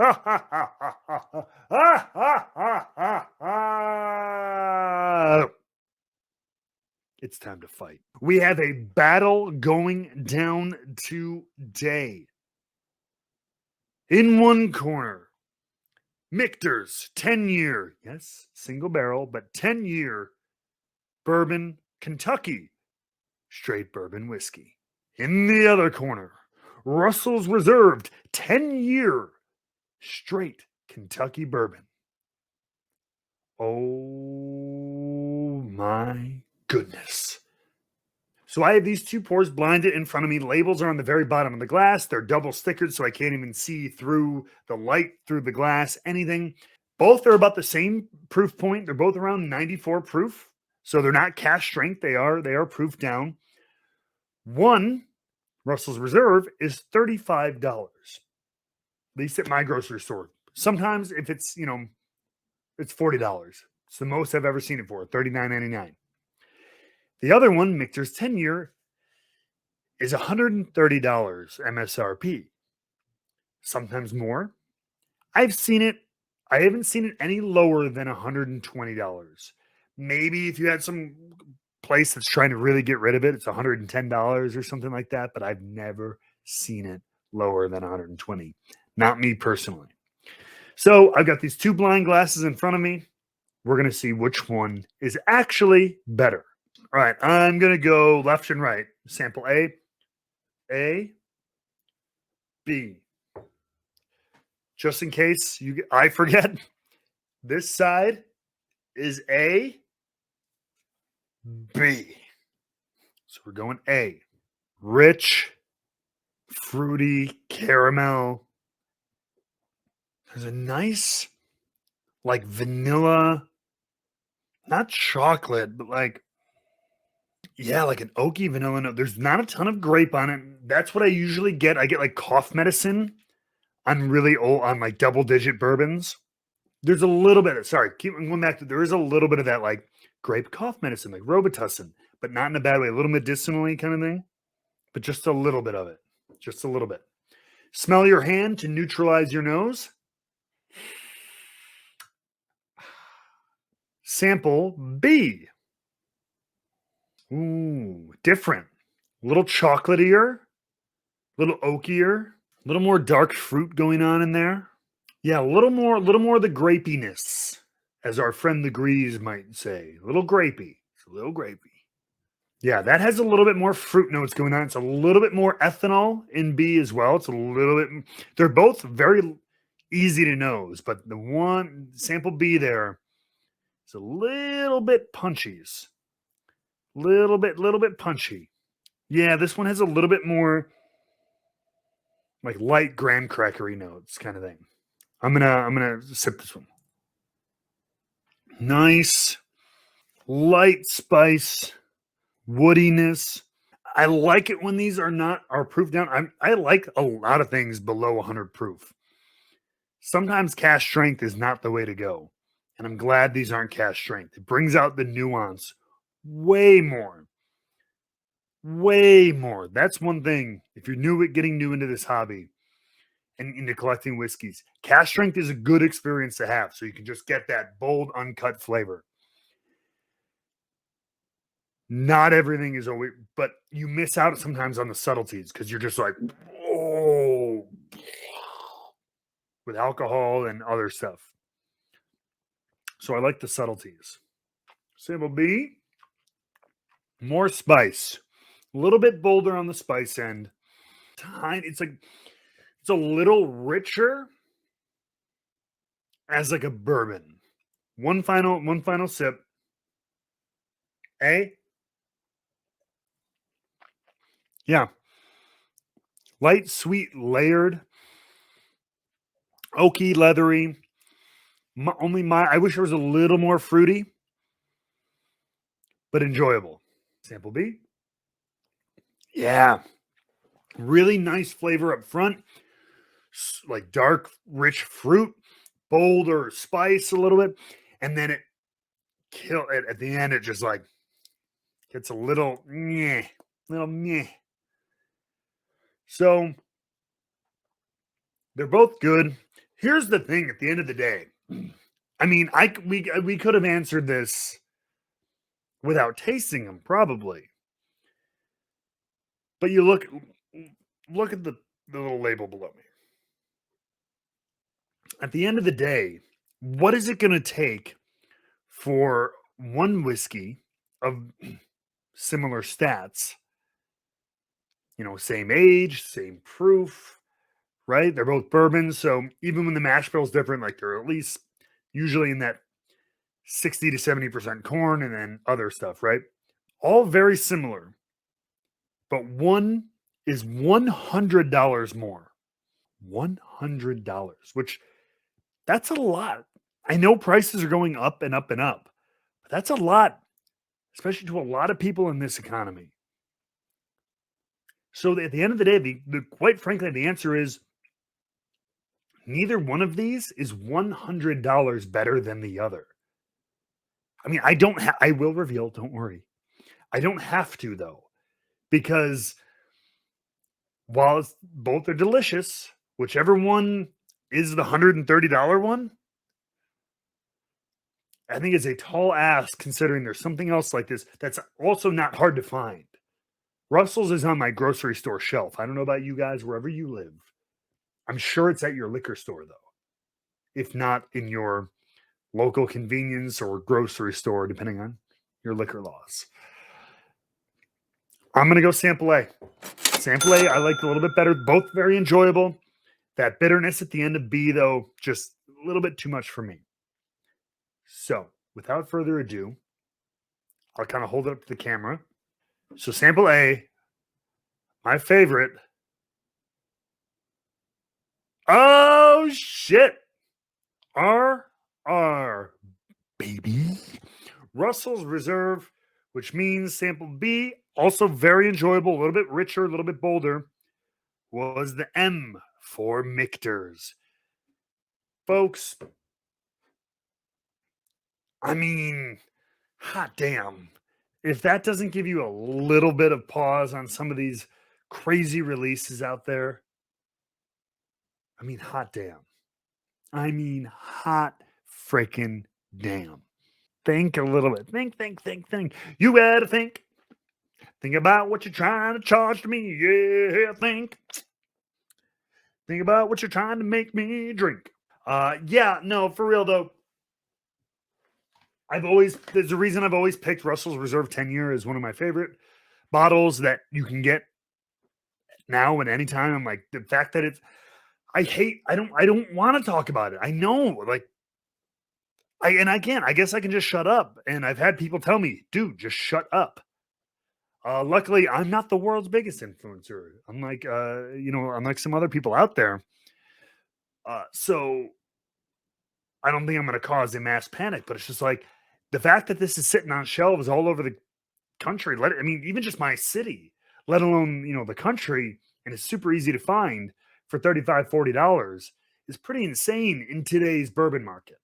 It's time to fight. We have a battle going down today. In one corner, Michter's 10-year, yes, single barrel, but 10-year bourbon Kentucky straight bourbon whiskey. In the other corner, Russell's Reserved 10-year straight Kentucky bourbon. Oh my goodness. So I have these two pours blinded in front of me. Labels are on the very bottom of the glass. They're double stickered, so I can't even see through the light, through the glass, anything. Both are about the same proof point. They're both around 94 proof. So they're not cask strength. They are proof down. One, Russell's Reserve, is $35, at least at my grocery store. Sometimes if it's, it's $40. It's the most I've ever seen it for, $39.99. The other one, Michter's 10-year, is $130 MSRP. Sometimes more. I haven't seen it any lower than $120. Maybe if you had some place that's trying to really get rid of it, it's $110 or something like that, but I've never seen it lower than $120. Not me personally. So I've got these two blind glasses in front of me. We're going to see which one is actually better. All right, I'm going to go left and right. Sample A, B. Just in case I forget, this side is A, B. So we're going A. Rich, fruity caramel. There's a nice, like vanilla, not chocolate, but like an oaky vanilla note. There's not a ton of grape on it. That's what I usually get. I get like cough medicine on really old, on like double-digit bourbons. There's a little bit of, keep going back to, there is a little bit of that like grape cough medicine, like Robitussin, but not in a bad way, a little medicinally kind of thing, but just a little bit of it, just a little bit. Smell your hand to neutralize your nose. Sample B. Ooh, different. A little chocolatier, a little oakier, a little more dark fruit going on in there. Yeah, a little more of the grapiness, as our friend the Grease might say. A little grapey. It's a little grapey. Yeah, that has a little bit more fruit notes going on. It's a little bit more ethanol in B as well. It's a little bit, they're both very easy to nose, but the one, sample B there, it's a little bit punchy. Little bit punchy. Yeah, this one has a little bit more like light graham crackery notes kind of thing. I'm gonna sip this one. Nice, light spice, woodiness. I like it when these are proof down. I like a lot of things below 100 proof. Sometimes cask strength is not the way to go, and I'm glad these aren't cask strength. It brings out the nuance way more. Way more. That's one thing. If you're getting new into this hobby and into collecting whiskeys, cask strength is a good experience to have. So you can just get that bold, uncut flavor. Not everything is always, but you miss out sometimes on the subtleties because you're just like, oh, with alcohol and other stuff. So I like the subtleties. Sample B, more spice. A little bit bolder on the spice end. It's a little richer as like a bourbon. One final sip. A. Yeah. Light, sweet, layered, oaky, leathery. I wish there was a little more fruity, but enjoyable. Sample B. Yeah. Really nice flavor up front. Like dark, rich fruit, bolder spice a little bit. And then at the end, it just like gets a little meh. So they're both good. Here's the thing at the end of the day. I mean, we could have answered this without tasting them, probably. But you look at the little label below me. At the end of the day, what is it going to take for one whiskey of similar stats, same age, same proof, right? They're both bourbons. So even when the mash bill is different, like they're at least usually in that 60 to 70% corn and then other stuff, right? All very similar, but one is $100 more. $100, which that's a lot. I know prices are going up and up and up, but that's a lot, especially to a lot of people in this economy. So at the end of the day, quite frankly, the answer is neither one of these is $100 better than the other. I mean, I will reveal, don't worry. I don't have to though, because while both are delicious, whichever one is the $130 one, I think is a tall ask considering there's something else like this that's also not hard to find. Russell's is on my grocery store shelf. I don't know about you guys, wherever you live. I'm sure it's at your liquor store, though, if not in your local convenience or grocery store, depending on your liquor laws. I'm going to go sample A. Sample A, I liked a little bit better. Both very enjoyable. That bitterness at the end of B, though, just a little bit too much for me. So, without further ado, I'll kind of hold it up to the camera. So, sample A, my favorite. Oh, shit. RR, baby. Russell's Reserve, which means sample B, also very enjoyable, a little bit richer, a little bit bolder, was the M for Michter's. Folks, I mean, hot damn. If that doesn't give you a little bit of pause on some of these crazy releases out there, I mean, hot damn. I mean, hot freaking damn. Think a little bit. Think. You gotta think. Think about what you're trying to charge to me. Yeah, think. Think about what you're trying to make me drink. Yeah, no, for real though. There's a reason I've always picked Russell's Reserve 10 year as one of my favorite bottles that you can get now and anytime. I'm like, the fact that I don't want to talk about it. I know, like, I can't. I guess I can just shut up. And I've had people tell me, dude, just shut up. Luckily, I'm not the world's biggest influencer. Unlike some other people out there. So I don't think I'm going to cause a mass panic, but it's just like the fact that this is sitting on shelves all over the country. Even just my city, let alone the country, and it's super easy to find for $35-$40 is pretty insane in today's bourbon market.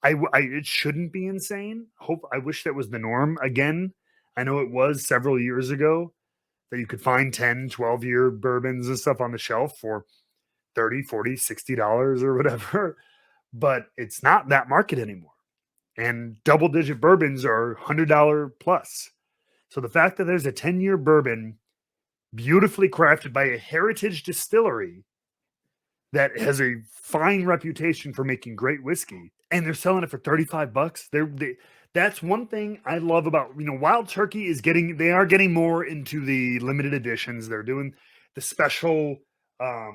It shouldn't be insane. I wish that was the norm again. I know it was several years ago that you could find 10, 12-year bourbons and stuff on the shelf for $30, $40, $60 or whatever, but it's not that market anymore. And double-digit bourbons are $100 plus. So the fact that there's a 10-year bourbon beautifully crafted by a heritage distillery that has a fine reputation for making great whiskey, and they're selling it for $35. That's one thing I love about, Wild Turkey they are getting more into the limited editions. They're doing the special, not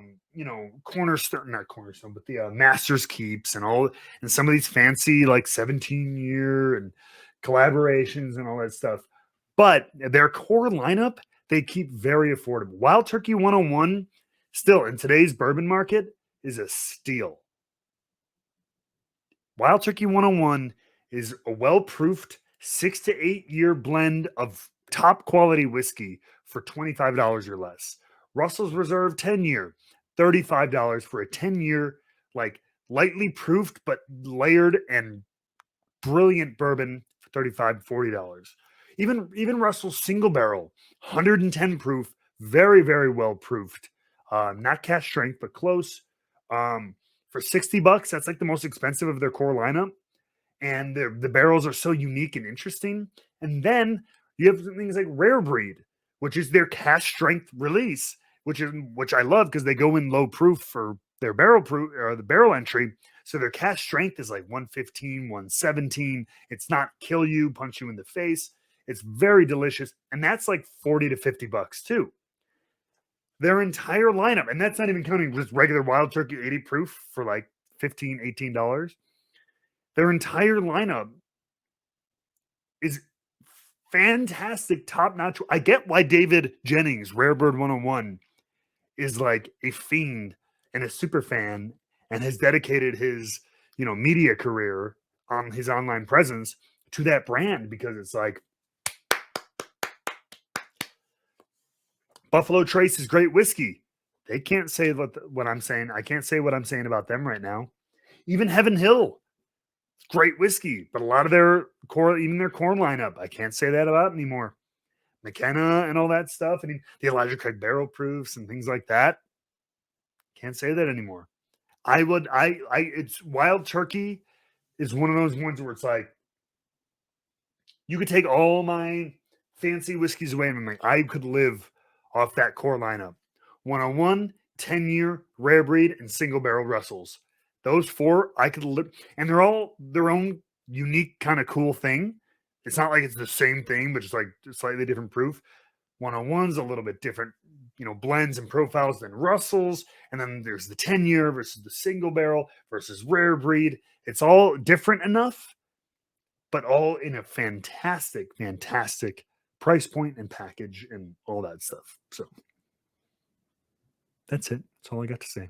cornerstone, but the Master's Keeps and some of these fancy like 17-year and collaborations and all that stuff. But their core lineup, they keep very affordable. Wild Turkey 101, still in today's bourbon market, is a steal. Wild Turkey 101 is a well-proofed 6 to 8 year blend of top quality whiskey for $25 or less. Russell's Reserve 10 year, $35 for a 10 year, like lightly proofed but layered and brilliant bourbon for $35-$40. Even Russell's Single Barrel, 110 proof, very, very well proofed. Not cask strength, but close. For for $60. That's like the most expensive of their core lineup. And the barrels are so unique and interesting. And then you have things like Rare Breed, which is their cask strength release, which I love because they go in low proof for their barrel proof or the barrel entry. So their cask strength is like 115, 117. It's not kill you, punch you in the face. It's very delicious. And that's like 40 to $50 too. Their entire lineup, and that's not even counting just regular Wild Turkey 80 proof for like $15, $18. Their entire lineup is fantastic, top notch. I get why David Jennings, Rarebird 101, is like a fiend and a super fan and has dedicated his, media career on his online presence to that brand, because it's like Buffalo Trace is great whiskey. They can't say what I'm saying. I can't say what I'm saying about them right now. Even Heaven Hill, great whiskey, but a lot of their core, even their corn lineup, I can't say that about anymore. McKenna and all that stuff, and the Elijah Craig barrel proofs and things like that. Can't say that anymore. It's Wild Turkey is one of those ones where it's like, you could take all my fancy whiskeys away and I'm like, I could live off that core lineup. 101, 10-year, Rare Breed, and single barrel Russells. Those four, I could live, and they're all their own unique kind of cool thing. It's not like it's the same thing, but just like slightly different proof. 101's a little bit different, blends and profiles than Russells. And then there's the 10-year versus the single barrel versus Rare Breed. It's all different enough, but all in a fantastic, fantastic price point and package and all that stuff. So that's it. That's all I got to say.